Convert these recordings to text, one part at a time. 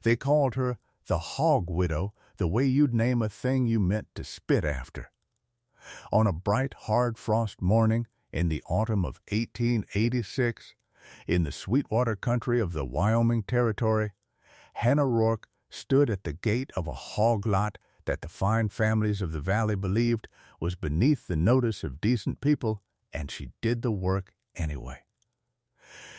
They called her the hog widow, the way you'd name a thing you meant to spit after. On a bright, hard frost morning in the autumn of 1886, in the Sweetwater country of the Wyoming Territory, Hannah Rourke stood at the gate of a hog lot that the fine families of the valley believed was beneath the notice of decent people, and she did the work anyway.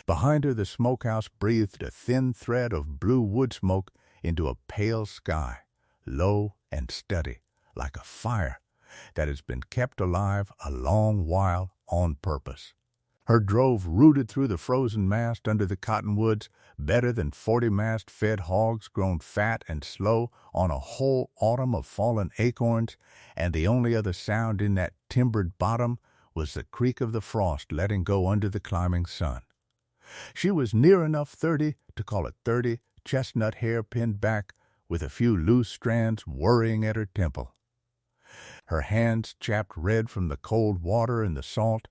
Behind her, the smokehouse breathed a thin thread of blue wood smoke into a pale sky, low and steady, like a fire that has been kept alive a long while on purpose. Her drove rooted through the frozen mast under the cottonwoods better than 40 mast-fed hogs grown fat and slow on a whole autumn of fallen acorns, and the only other sound in that timbered bottom was the creak of the frost letting go under the climbing sun. She was near enough 30 to call it 30, chestnut hair pinned back, with a few loose strands worrying at her temple. Her hands chapped red from the cold water and the salt,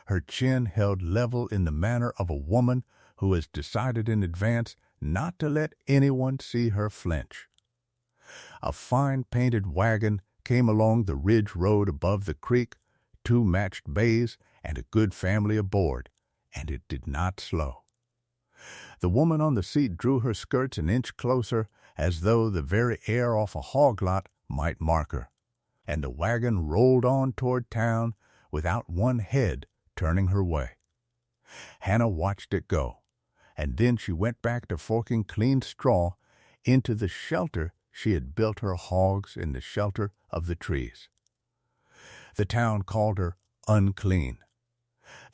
her chin held level in the manner of a woman who has decided in advance not to let anyone see her flinch. A fine painted wagon came along the ridge road above the creek, 2 matched bays and a good family aboard, and it did not slow. The woman on the seat drew her skirts an inch closer, as though the very air off a hog lot might mark her, and the wagon rolled on toward town without one head turning her way. Hannah watched it go, and then she went back to forking clean straw into the shelter she had built her hogs in, the shelter of the trees. The town called her unclean.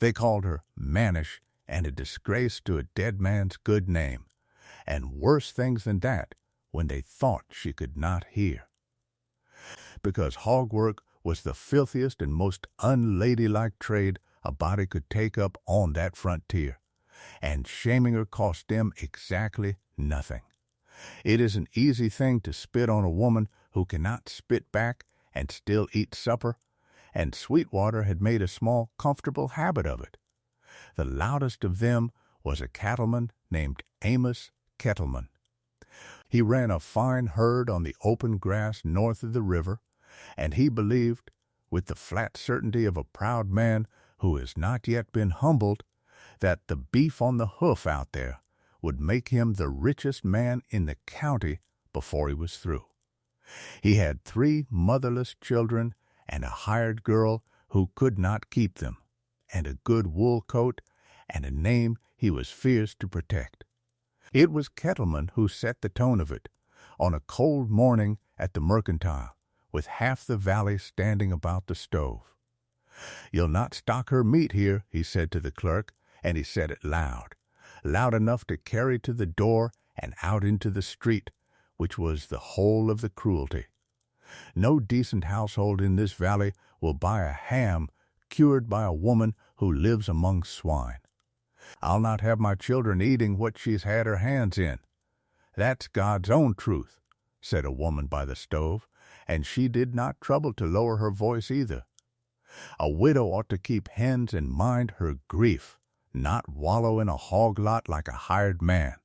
They called her mannish and a disgrace to a dead man's good name, and worse things than that when they thought she could not hear. Because hog work was the filthiest and most unladylike trade a body could take up on that frontier, and shaming her cost them exactly nothing. It is an easy thing to spit on a woman who cannot spit back and still eat supper, and Sweetwater had made a small, comfortable habit of it. The loudest of them was a cattleman named Amos Kettleman. He ran a fine herd on the open grass north of the river, and he believed, with the flat certainty of a proud man who has not yet been humbled, that the beef on the hoof out there would make him the richest man in the county before he was through. He had 3 motherless children and a hired girl who could not keep them, and a good wool coat and a name he was fierce to protect. It was Kettleman who set the tone of it, on a cold morning at the Mercantile, with half the valley standing about the stove. "You'll not stock her meat here," he said to the clerk, and he said it loud, loud enough to carry to the door and out into the street, which was the whole of the cruelty. No decent household in this valley will buy a ham cured by a woman who lives among swine. "I'll not have my children eating what she's had her hands in." "That's God's own truth," said a woman by the stove, and she did not trouble to lower her voice either. A widow ought to keep hens and mind her grief, not wallow in a hog lot like a hired man.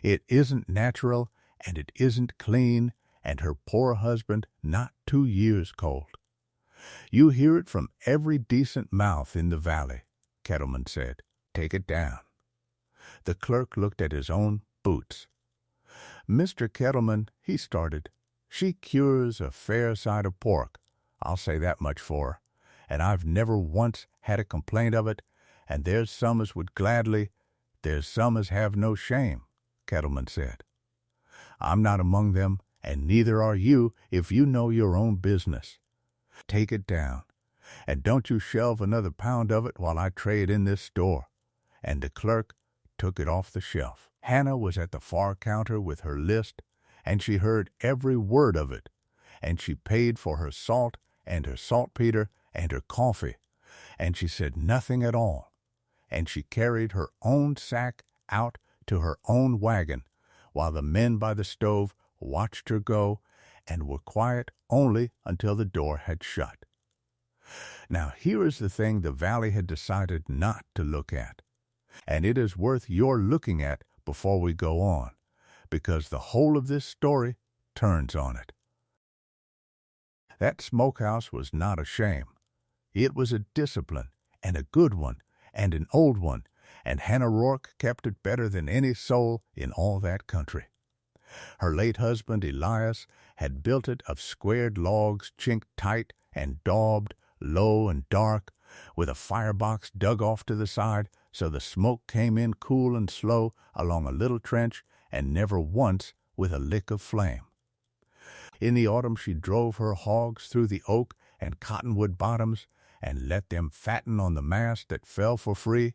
It isn't natural, and it isn't clean, and her poor husband not 2 years cold. "You hear it from every decent mouth in the valley," Kettleman said. "Take it down." The clerk looked at his own boots. "Mr. Kettleman," he started, "she cures a fair side of pork, I'll say that much for her, and I've never once had a complaint of it, and there's some as would gladly, there's some as have no shame," Kettleman said. "I'm not among them, and neither are you if you know your own business. Take it down, and don't you shelve another pound of it while I tray it in this store." And the clerk took it off the shelf. Hannah was at the far counter with her list, and she heard every word of it, and she paid for her salt and her saltpeter and her coffee, and she said nothing at all, and she carried her own sack out to her own wagon, while the men by the stove watched her go and were quiet only until the door had shut. Now here is the thing the valley had decided not to look at, and it is worth your looking at before we go on, because the whole of this story turns on it. That smokehouse was not a shame. It was a discipline, and a good one, and an old one, and Hannah Rourke kept it better than any soul in all that country. Her late husband, Elias, had built it of squared logs chinked tight and daubed, low and dark, with a firebox dug off to the side so the smoke came in cool and slow along a little trench and never once with a lick of flame. In the autumn she drove her hogs through the oak and cottonwood bottoms and let them fatten on the mast that fell for free,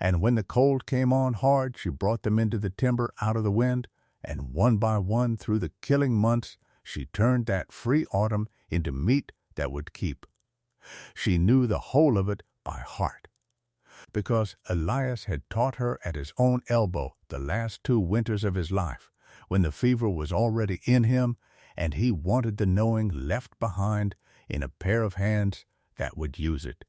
and when the cold came on hard she brought them into the timber out of the wind, and one by one through the killing months she turned that free autumn into meat that would keep. She knew the whole of it by heart, because Elias had taught her at his own elbow the last 2 winters of his life, when the fever was already in him, and he wanted the knowing left behind in a pair of hands that would use it.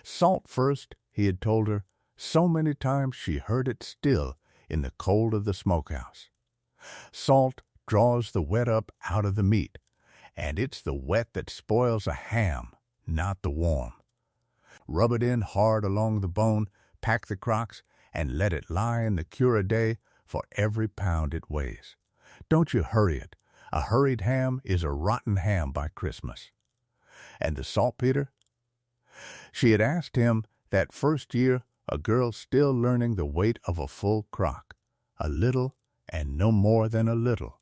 Salt first, he had told her, so many times she heard it still in the cold of the smokehouse. Salt draws the wet up out of the meat, and it's the wet that spoils a ham, not the warm. Rub it in hard along the bone, pack the crocks, and let it lie in the cure a day for every pound it weighs. Don't you hurry it. A hurried ham is a rotten ham by Christmas. And the saltpeter? She had asked him that first year, a girl still learning the weight of a full crock, a little and no more than a little.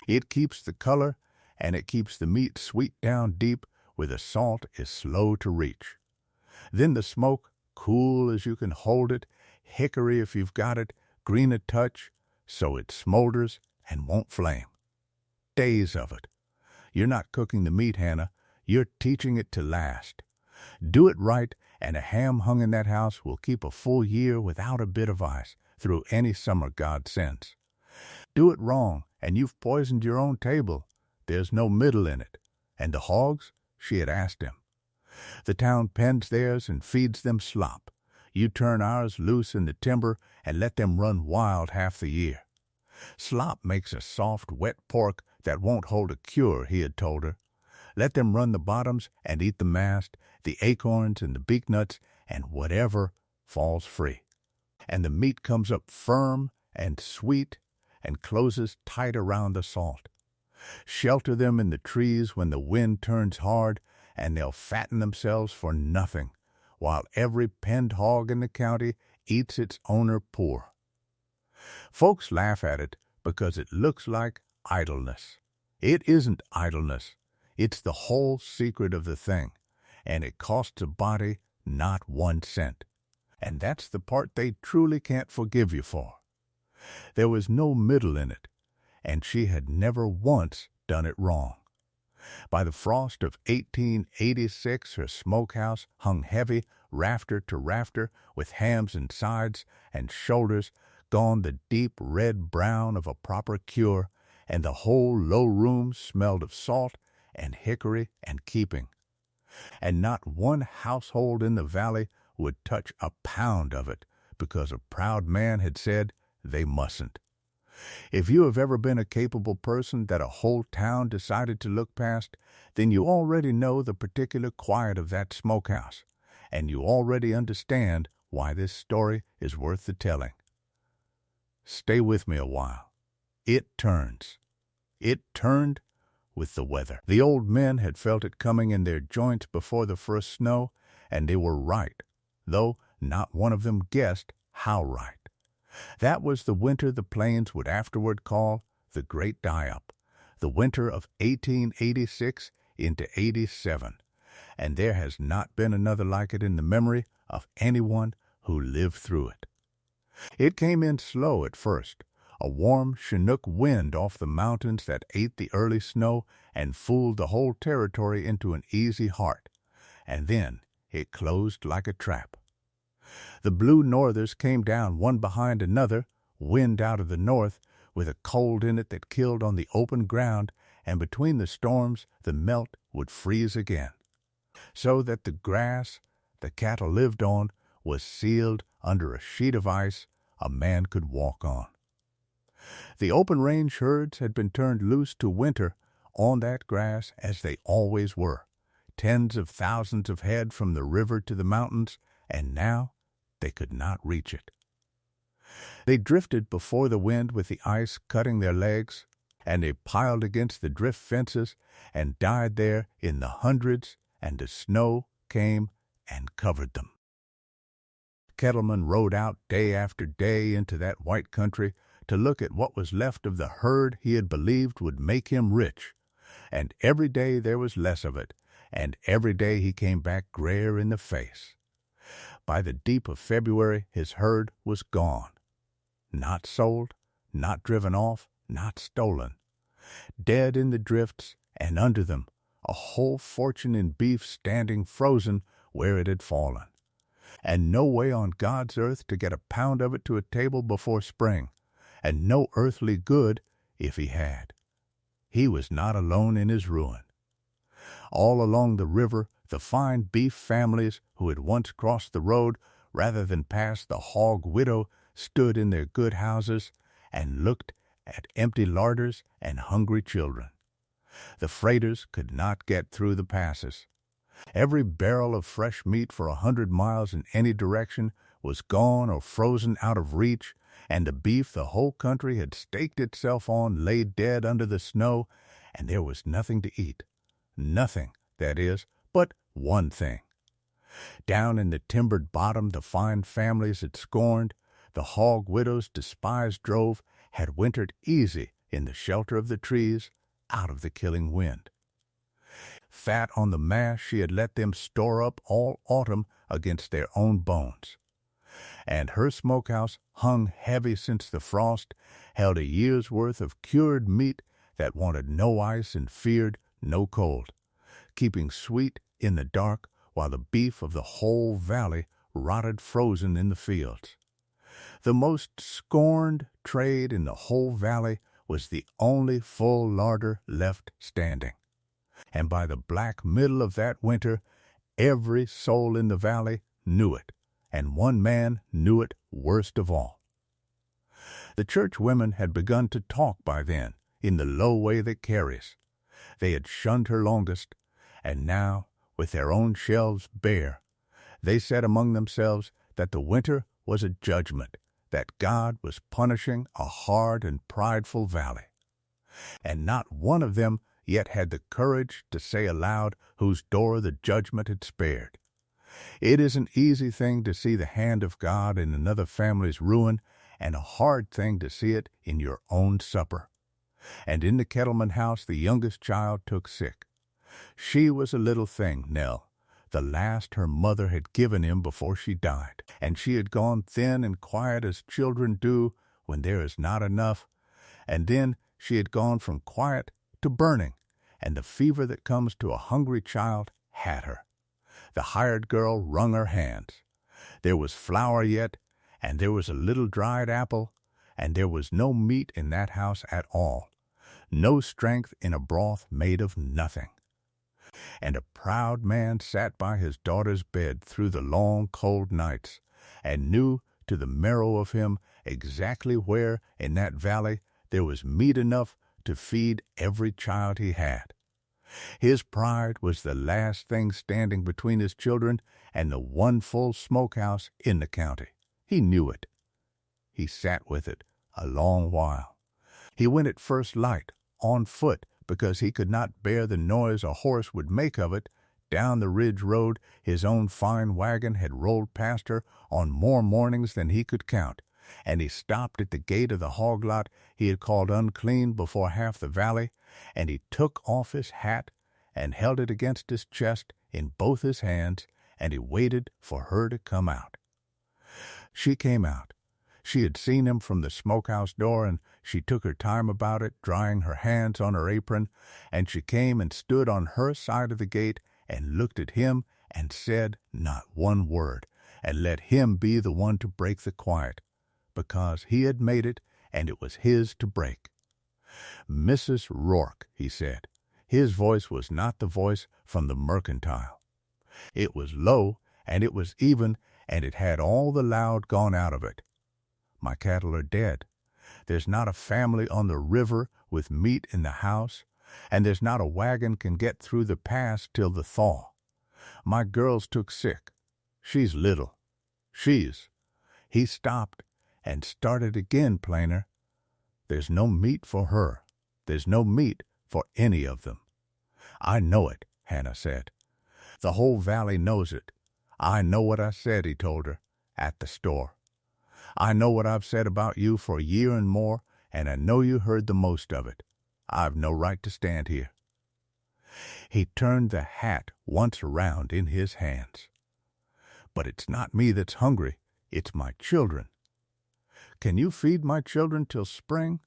It keeps the color, and it keeps the meat sweet down deep where the salt is slow to reach. Then the smoke, cool as you can hold it, hickory if you've got it, green a touch, so it smolders and won't flame. Days of it. You're not cooking the meat, Hannah. You're teaching it to last. Do it right, and a ham hung in that house will keep a full year without a bit of ice through any summer God sends. Do it wrong, and you've poisoned your own table. There's no middle in it. And the hogs? She had asked him. The town pens theirs and feeds them slop. You turn ours loose in the timber and let them run wild half the year. Slop makes a soft, wet pork that won't hold a cure, he had told her. Let them run the bottoms and eat the mast, the acorns and the beechnuts, and whatever falls free. And the meat comes up firm and sweet and closes tight around the salt. Shelter them in the trees when the wind turns hard, and they'll fatten themselves for nothing, while every penned hog in the county eats its owner poor. Folks laugh at it because it looks like idleness. It isn't idleness. It's the whole secret of the thing, and it costs a body not 1 cent. And that's the part they truly can't forgive you for. There was no middle in it, and she had never once done it wrong. By the frost of 1886, her smokehouse hung heavy, rafter to rafter, with hams and sides and shoulders gone the deep red-brown of a proper cure, and the whole low room smelled of salt and hickory and keeping. And not one household in the valley would touch a pound of it, because a proud man had said they mustn't. If you have ever been a capable person that a whole town decided to look past, then you already know the particular quiet of that smokehouse, and you already understand why this story is worth the telling. Stay with me a while. It turns. It turned with the weather. The old men had felt it coming in their joints before the first snow, and they were right, though not one of them guessed how right. That was the winter the plains would afterward call the Great Die-Up, the winter of 1886 into 87, and there has not been another like it in the memory of anyone who lived through it. It came in slow at first, a warm Chinook wind off the mountains that ate the early snow and fooled the whole territory into an easy heart, and then it closed like a trap. The blue northers came down one behind another, wind out of the north, with a cold in it that killed on the open ground, and between the storms the melt would freeze again, so that the grass the cattle lived on was sealed under a sheet of ice a man could walk on. The open-range herds had been turned loose to winter on that grass as they always were, tens of thousands of head from the river to the mountains, and now they could not reach it. They drifted before the wind with the ice cutting their legs, and they piled against the drift fences and died there in the hundreds, and the snow came and covered them. Kettleman rode out day after day into that white country to look at what was left of the herd he had believed would make him rich, and every day there was less of it, and every day he came back grayer in the face. By the deep of February his herd was gone. Not sold, not driven off, not stolen. Dead in the drifts, and under them a whole fortune in beef standing frozen where it had fallen, and no way on God's earth to get a pound of it to a table before spring, and no earthly good if he had. He was not alone in his ruin. All along the river, the fine beef families who had once crossed the road rather than pass the hog widow stood in their good houses and looked at empty larders and hungry children. The freighters could not get through the passes. Every barrel of fresh meat for 100 miles in any direction was gone or frozen out of reach, and the beef the whole country had staked itself on lay dead under the snow, and there was nothing to eat. Nothing, that is, but one thing. Down in the timbered bottom the fine families had scorned, the hog widows' despised drove had wintered easy in the shelter of the trees, out of the killing wind. Fat on the mash she had let them store up all autumn against their own bones. And her smokehouse, hung heavy since the frost, held a year's worth of cured meat that wanted no ice and feared no cold, keeping sweet in the dark while the beef of the whole valley rotted frozen in the fields. The most scorned trade in the whole valley was the only full larder left standing. And by the black middle of that winter, every soul in the valley knew it, and one man knew it worst of all. The church women had begun to talk by then, in the low way that carries. They had shunned her longest, and now, with their own shelves bare, they said among themselves that the winter was a judgment, that God was punishing a hard and prideful valley. And not one of them yet had the courage to say aloud whose door the judgment had spared. It is an easy thing to see the hand of God in another family's ruin, and a hard thing to see it in your own supper. And in the Kettleman house the youngest child took sick. She was a little thing, Nell, the last her mother had given him before she died, and she had gone thin and quiet as children do when there is not enough, and then she had gone from quiet to burning, and the fever that comes to a hungry child had her. The hired girl wrung her hands. There was flour yet, and there was a little dried apple, and there was no meat in that house at all, no strength in a broth made of nothing. And a proud man sat by his daughter's bed through the long, cold nights, and knew to the marrow of him exactly where in that valley there was meat enough to feed every child he had. His pride was the last thing standing between his children and the one full smokehouse in the county. He knew it. He sat with it a long while. He went at first light, on foot, because he could not bear the noise a horse would make of it. Down the ridge road his own fine wagon had rolled past her on more mornings than he could count, and he stopped at the gate of the hog lot he had called unclean before half the valley, and he took off his hat and held it against his chest in both his hands, and he waited for her to come out. She came out. She had seen him from the smokehouse door, and she took her time about it, drying her hands on her apron, and she came and stood on her side of the gate and looked at him and said not one word, and let him be the one to break the quiet, because he had made it, and it was his to break. Mrs. Rourke, he said. His voice was not the voice from the mercantile. It was low, and it was even, and it had all the loud gone out of it. My cattle are dead. There's not a family on the river with meat in the house, and there's not a wagon can get through the pass till the thaw. My girl's took sick. She's little. She's. He stopped and started again plainer. There's no meat for her. There's no meat for any of them. I know it, Hannah said. The whole valley knows it. I know what I said, he told her, at the store. I know what I've said about you for a year and more, and I know you heard the most of it. I've no right to stand here. He turned the hat once around in his hands. But it's not me that's hungry, it's my children. Can you feed my children till spring?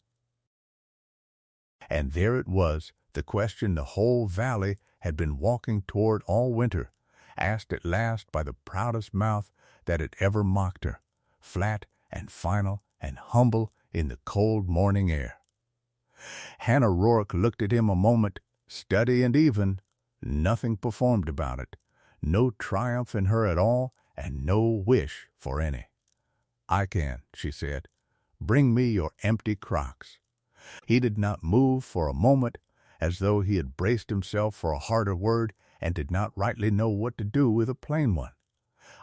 And there it was, the question the whole valley had been walking toward all winter, asked at last by the proudest mouth that had ever mocked her, flat and final and humble in the cold morning air. Hannah Rourke looked at him a moment, steady and even, nothing performed about it, no triumph in her at all, and no wish for any. I can, she said. Bring me your empty crocks. He did not move for a moment, as though he had braced himself for a harder word and did not rightly know what to do with a plain one.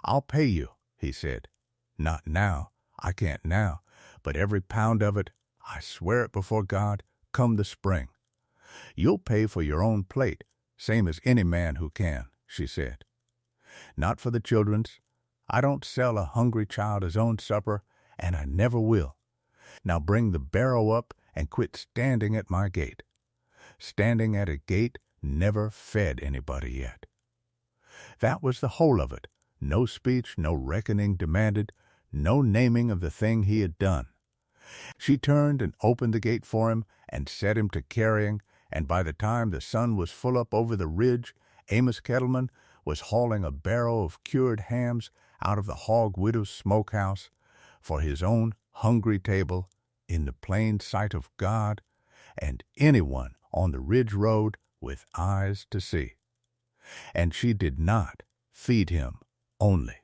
I'll pay you, he said. Not now. I can't now. But every pound of it, I swear it before God, come the spring. You'll pay for your own plate, same as any man who can, she said. Not for the children's. I don't sell a hungry child his own supper, and I never will. Now bring the barrow up and quit standing at my gate. Standing at a gate never fed anybody yet. That was the whole of it. No speech, no reckoning demanded, no naming of the thing he had done. She turned and opened the gate for him and set him to carrying, and by the time the sun was full up over the ridge, Amos Kettleman was hauling a barrow of cured hams out of the hog widow's smokehouse for his own hungry table in the plain sight of God and anyone on the ridge road with eyes to see. And she did not feed him only.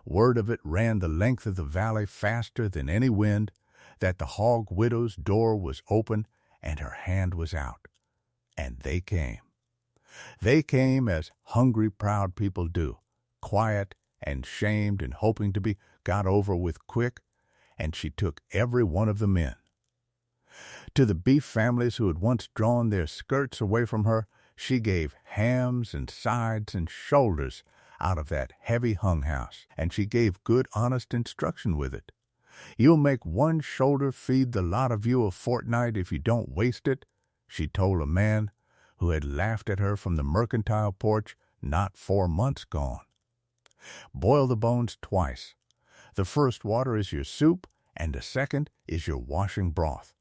Word of it ran the length of the valley faster than any wind, that the hog widow's door was open and her hand was out. And they came. They came as hungry, proud people do, quiet and shamed and hoping to be got over with quick, and she took every one of them in. To the beef families who had once drawn their skirts away from her, she gave hams and sides and shoulders out of that heavy hung house, and she gave good honest instruction with it. You'll make one shoulder feed the lot of you a fortnight if you don't waste it, she told a man who had laughed at her from the mercantile porch not 4 months gone. Boil the bones twice. The first water is your soup, and the second is your washing broth.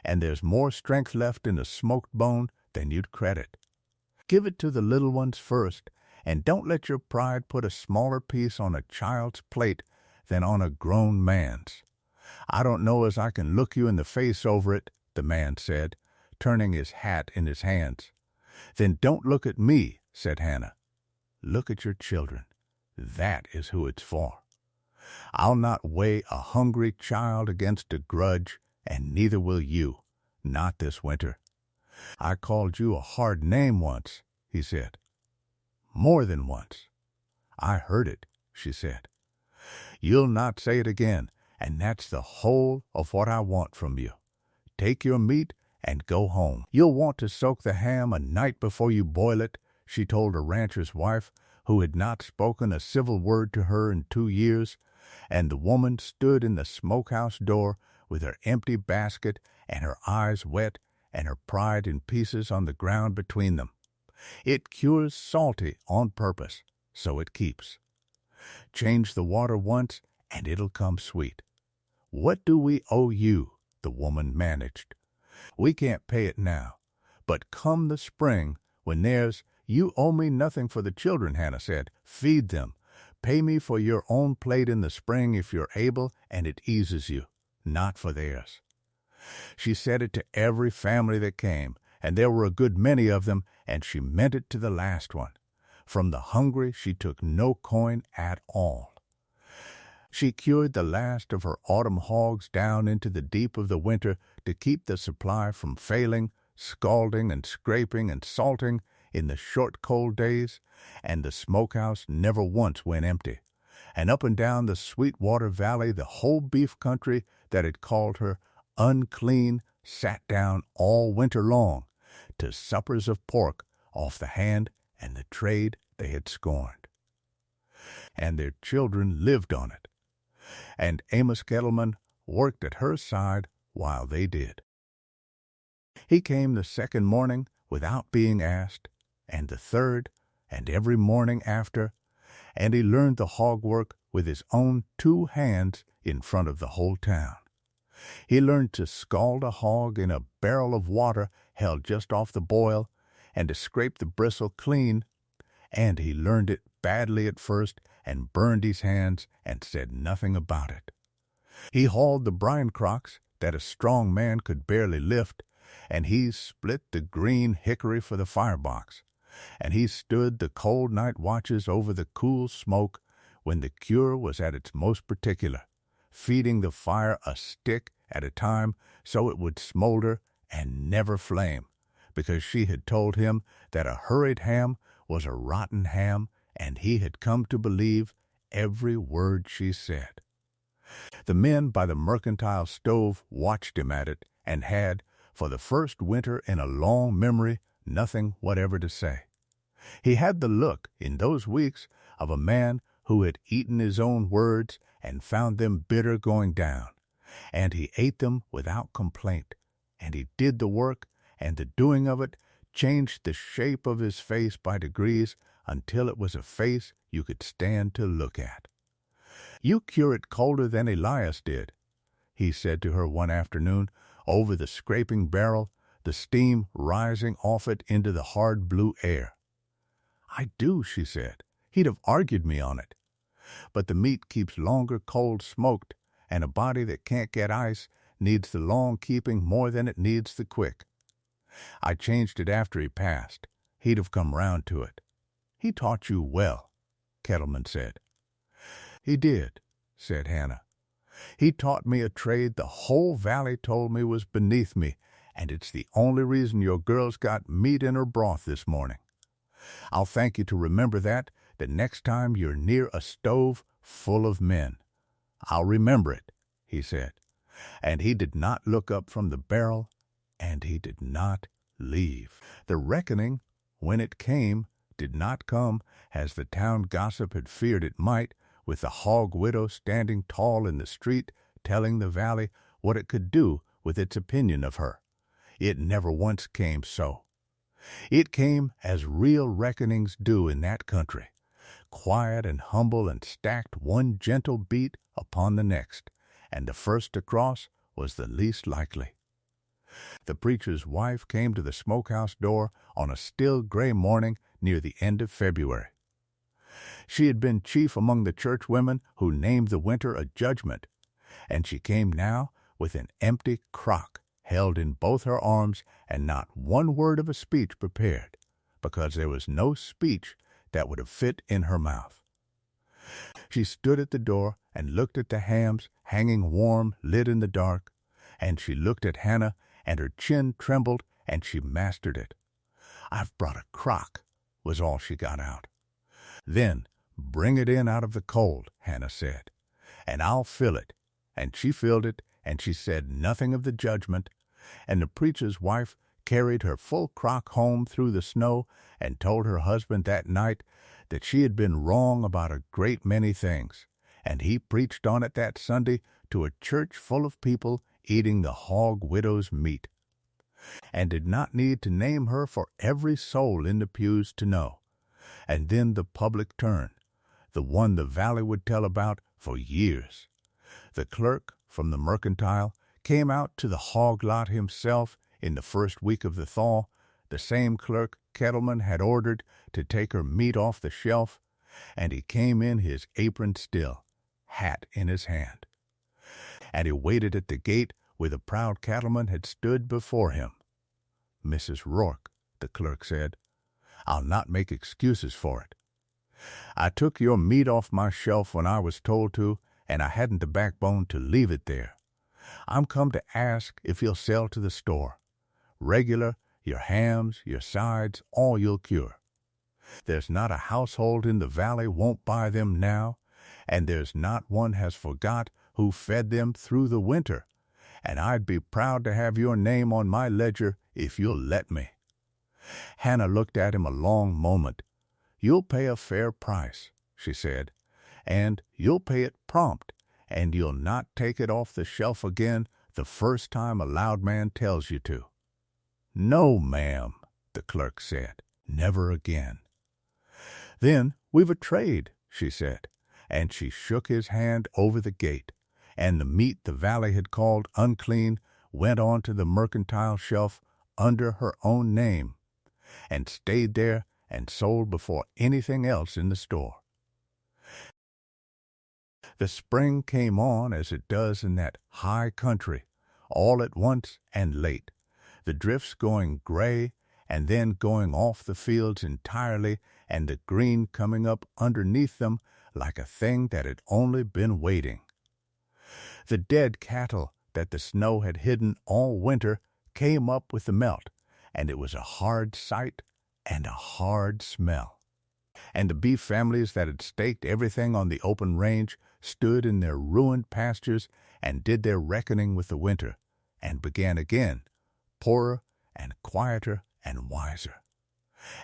And there's more strength left in a smoked bone than you'd credit. Give it to the little ones first, and don't let your pride put a smaller piece on a child's plate than on a grown man's. I don't know as I can look you in the face over it, the man said, turning his hat in his hands. Then don't look at me, said Hannah. Look at your children. That is who it's for. I'll not weigh a hungry child against a grudge, and neither will you, not this winter. I called you a hard name once, he said. More than once. I heard it, she said. You'll not say it again, and that's the whole of what I want from you. Take your meat and go home. You'll want to soak the ham a night before you boil it, she told a rancher's wife, who had not spoken a civil word to her in 2 years, and the woman stood in the smokehouse door with her empty basket and her eyes wet and her pride in pieces on the ground between them. It cures salty on purpose, so it keeps. Change the water once, and it'll come sweet. What do we owe you? The woman managed. We can't pay it now, but come the spring, when there's, you owe me nothing for the children, Hannah said. Feed them. Pay me for your own plate in the spring if you're able, and it eases you, not for theirs. She said it to every family that came, and there were a good many of them, and she meant it to the last one. From the hungry she took no coin at all. She cured the last of her autumn hogs down into the deep of the winter to keep the supply from failing, scalding and scraping and salting in the short cold days, and the smokehouse never once went empty. And up and down the Sweetwater Valley the whole beef country that had called her unclean sat down all winter long to suppers of pork off the hand and the trade they had scorned. And their children lived on it, and Amos Kettleman worked at her side while they did. He came the second morning without being asked, and the third, and every morning after, and he learned the hog work with his own 2 hands in front of the whole town. He learned to scald a hog in a barrel of water held just off the boil, and to scrape the bristle clean, and he learned it badly at first and burned his hands and said nothing about it. He hauled the brine crocks that a strong man could barely lift, and he split the green hickory for the firebox, and he stood the cold night watches over the cool smoke when the cure was at its most particular, feeding the fire a stick at a time so it would smolder and never flame, because she had told him that a hurried ham was a rotten ham, and he had come to believe every word she said. The men by the mercantile stove watched him at it, and had, for the first winter in a long memory, nothing whatever to say. He had the look, in those weeks, of a man who had eaten his own words and found them bitter going down, and he ate them without complaint, and he did the work, and the doing of it changed the shape of his face by degrees until it was a face you could stand to look at. "You cure it colder than Elias did," he said to her one afternoon, over the scraping barrel, the steam rising off it into the hard blue air. "I do," she said. "He'd have argued me on it. But the meat keeps longer cold smoked, and a body that can't get ice needs the long keeping more than it needs the quick. I changed it after he passed. He'd have come round to it." "He taught you well," Kettleman said. "He did," said Hannah. "He taught me a trade the whole valley told me was beneath me, and it's the only reason your girl's got meat in her broth this morning. I'll thank you to remember that the next time you're near a stove full of men." "I'll remember it," he said. And he did not look up from the barrel, and he did not leave. The reckoning, when it came, did not come, as the town gossip had feared it might, with the hog widow standing tall in the street, telling the valley what it could do with its opinion of her. It never once came so. It came as real reckonings do in that country, quiet and humble and stacked one gentle beat upon the next, and the first to cross was the least likely. The preacher's wife came to the smokehouse door on a still gray morning near the end of February. She had been chief among the church women who named the winter a judgment, and she came now with an empty crock held in both her arms and not one word of a speech prepared, because there was no speech that would have fit in her mouth. She stood at the door and looked at the hams hanging warm lit in the dark, and she looked at Hannah, and her chin trembled, and she mastered it. "I've brought a crock," was all she got out. "Then bring it in out of the cold," Hannah said, "and I'll fill it." And she filled it, and she said nothing of the judgment, and the preacher's wife carried her full crock home through the snow and told her husband that night that she had been wrong about a great many things, and he preached on it that Sunday to a church full of people eating the hog widow's meat, and did not need to name her for every soul in the pews to know. And then the public turn, the one the valley would tell about for years. The clerk from the mercantile came out to the hog lot himself in the first week of the thaw, the same clerk Kettleman had ordered to take her meat off the shelf, and he came in his apron still, hat in his hand. And he waited at the gate where the proud cattleman had stood before him. "Mrs. Rourke," the clerk said, "I'll not make excuses for it. I took your meat off my shelf when I was told to, and I hadn't the backbone to leave it there. I'm come to ask if you'll sell to the store. Regular, your hams, your sides, all you'll cure. There's not a household in the valley won't buy them now, and there's not one has forgot who fed them through the winter, and I'd be proud to have your name on my ledger if you'll let me. Hannah looked at him a long moment. You'll pay a fair price, she said, and you'll pay it prompt, and you'll not take it off the shelf again the first time a loud man tells you to. No, ma'am, the clerk said, never again. Then we've a trade, she said, and she shook his hand over the gate, and the meat the valley had called unclean went on to the mercantile shelf under her own name, and stayed there and sold before anything else in the store. The spring came on as it does in that high country, all at once and late, the drifts going gray and then going off the fields entirely, and the green coming up underneath them like a thing that had only been waiting. The dead cattle that the snow had hidden all winter came up with the melt, and it was a hard sight and a hard smell. And the beef families that had staked everything on the open range stood in their ruined pastures and did their reckoning with the winter, and began again, poorer and quieter and wiser.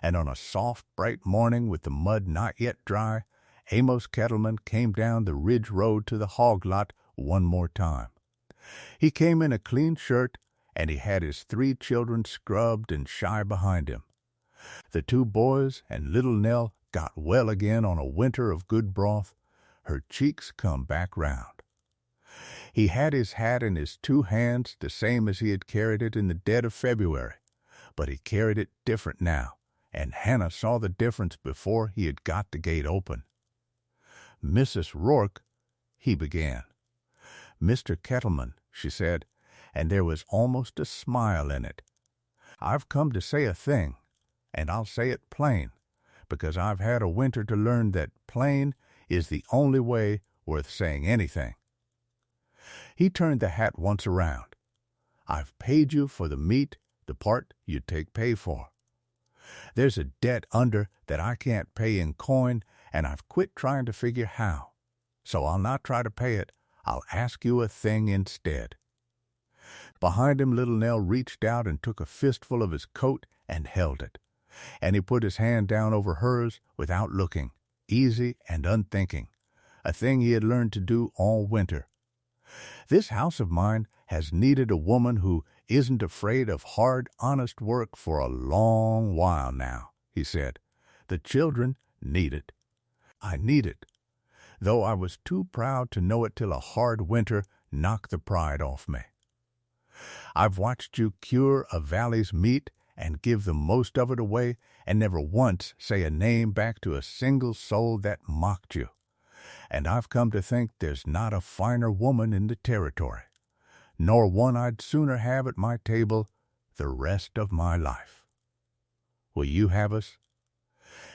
And on a soft, bright morning with the mud not yet dry, Amos Kettleman came down the ridge road to the hog lot one more time. He came in a clean shirt, and he had his 3 children scrubbed and shy behind him. The 2 boys and little Nell got well again on a winter of good broth. Her cheeks come back round. He had his hat in his 2 hands the same as he had carried it in the dead of February, but he carried it different now, and Hannah saw the difference before he had got the gate open. Mrs. Rourke, he began. Mr. Kettleman, she said, and there was almost a smile in it. I've come to say a thing, and I'll say it plain, because I've had a winter to learn that plain is the only way worth saying anything. He turned the hat once around. I've paid you for the meat, the part you take pay for. There's a debt under that I can't pay in coin, and I've quit trying to figure how. So I'll not try to pay it. I'll ask you a thing instead. Behind him, little Nell reached out and took a fistful of his coat and held it. And he put his hand down over hers without looking, easy and unthinking, a thing he had learned to do all winter. This house of mine has needed a woman who isn't afraid of hard, honest work for a long while now, he said. The children need it. I need it, though I was too proud to know it till a hard winter knocked the pride off me. I've watched you cure a valley's meat and give the most of it away, and never once say a name back to a single soul that mocked you. And I've come to think there's not a finer woman in the territory, nor one I'd sooner have at my table the rest of my life. Will you have us?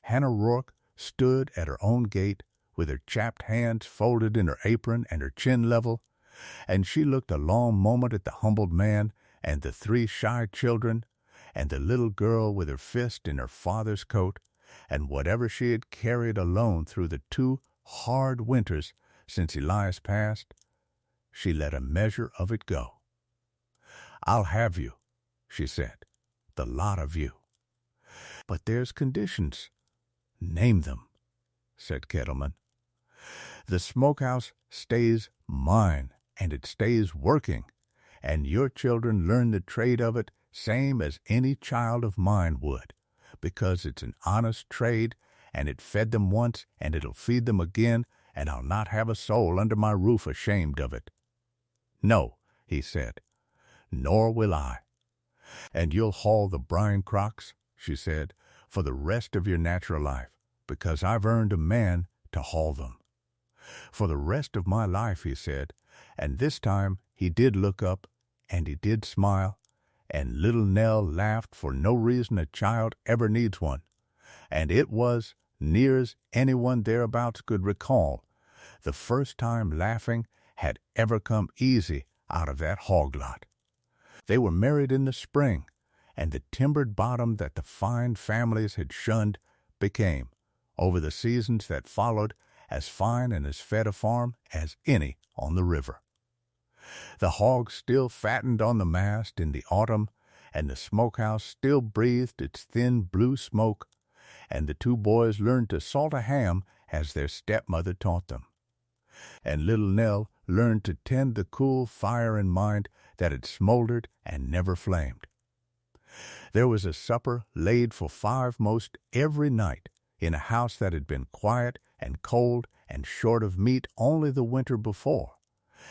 Hannah Rourke stood at her own gate with her chapped hands folded in her apron and her chin level, and she looked a long moment at the humbled man and the 3 shy children and the little girl with her fist in her father's coat, and whatever she had carried alone through the 2 hard winters since Elias passed, she let a measure of it go. I'll have you, she said, the lot of you. But there's conditions. Name them, said Kettleman. The smokehouse stays mine, and it stays working, and your children learn the trade of it same as any child of mine would, because it's an honest trade, and it fed them once, and it'll feed them again, and I'll not have a soul under my roof ashamed of it. No, he said, nor will I. And you'll haul the brine crocks, she said, for the rest of your natural life, because I've earned a man to haul them. For the rest of my life, he said, and this time he did look up, and he did smile, and little Nell laughed for no reason a child ever needs one, and it was, near as anyone thereabouts could recall, The first time laughing had ever come easy out of that hog lot. They were married in the spring, and the timbered bottom that the fine families had shunned became, over the seasons that followed, as fine and as fed a farm as any on the river. The hogs still fattened on the mast in the autumn, and the smokehouse still breathed its thin blue smoke, and the two boys learned to salt a ham as their stepmother taught them. And little Nell learned to tend the cool fire in mind that had smoldered and never flamed. There was a supper laid for 5 most every night in a house that had been quiet and cold and short of meat only the winter before,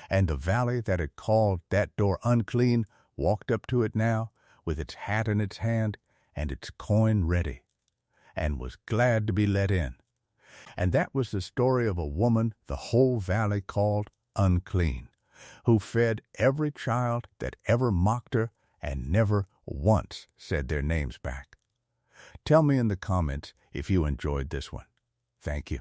and the valley that had called that door unclean walked up to it now with its hat in its hand and its coin ready, and was glad to be let in. And that was the story of a woman the whole valley called unclean, who fed every child that ever mocked her and never once said their names back. Tell me in the comments if you enjoyed this one. Thank you.